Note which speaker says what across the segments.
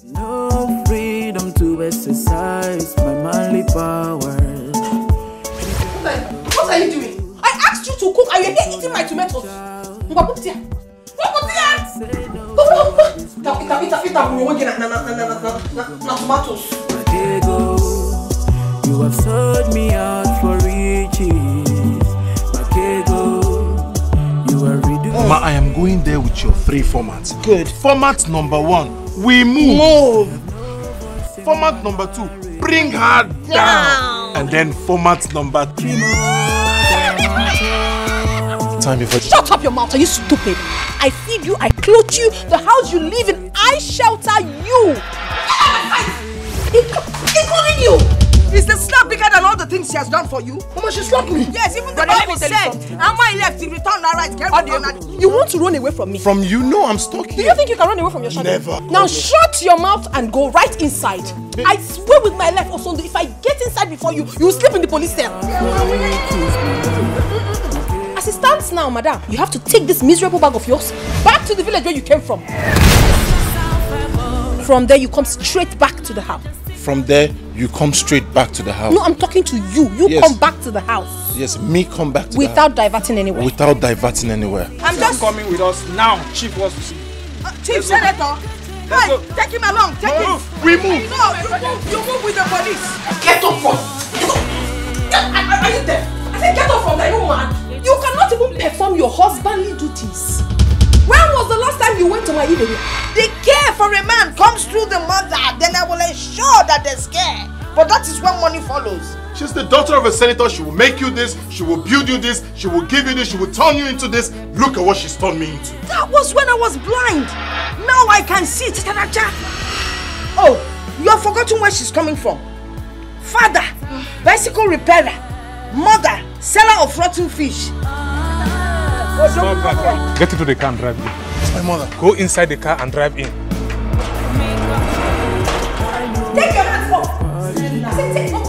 Speaker 1: No freedom to exercise my manly powers.
Speaker 2: What are you doing? I asked you to cook and you're here eating my tomatoes.
Speaker 1: You have sold me out for riches. You are reduced.
Speaker 3: Mama, I am going there with your 3 formats.
Speaker 2: Good.
Speaker 3: Format number 1, we move. Format number 2, bring her down. And then format number 3. Time before.
Speaker 2: Shut up your mouth, are you stupid? I feed you, I clothe you, the house you live in, I shelter you. Including you. Is the slap bigger than all the things she has done for you? Mama, she slapped me. Yes, even the Bible said, Amma left to return her right. You want to run away from me?
Speaker 3: From you? No, I'm stuck here.
Speaker 2: Do you think you can run away from your shadow?
Speaker 3: Never.
Speaker 2: Now shut your mouth and go right inside. I swear with my life, Osondo, if I get inside before you, you will sleep in the police cell. As it stands now, madam, you have to take this miserable bag of yours back to the village where you came from. From there, you come straight back to the house.
Speaker 3: From there, you come straight back to the house.
Speaker 2: No, I'm talking to you. You come back to the house.
Speaker 3: Yes, me come back to the house.
Speaker 2: Without diverting anywhere.
Speaker 3: Without diverting anywhere.
Speaker 4: I'm just coming with us now. Chief wants to see.
Speaker 2: Chief Senator, hey, take him along. Take him.
Speaker 3: We move.
Speaker 2: No, you move with the police. Get up from. Are you there? I said get up from there, you man. You cannot even perform your husbandly duties. When was the last time you went to my evening? The care for a man comes through the mother, then I will ensure that there's care. But that is when money follows.
Speaker 3: She's the daughter of a senator. She will make you this, she will build you this, she will give you this, she will turn you into this. Look at what she's turned me into.
Speaker 2: That was when I was blind. Now I can see. Oh, you have forgotten where she's coming from. Father, bicycle repairer. Mother, seller of rotten fish.
Speaker 4: Get into the car and drive in.
Speaker 3: It's my mother.
Speaker 4: Go inside the car and drive in.
Speaker 2: Take your hands off. I said take off,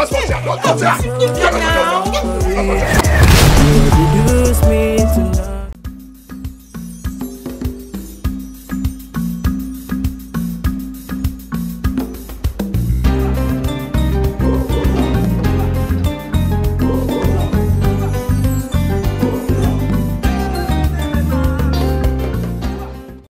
Speaker 2: please.
Speaker 1: You reduce me to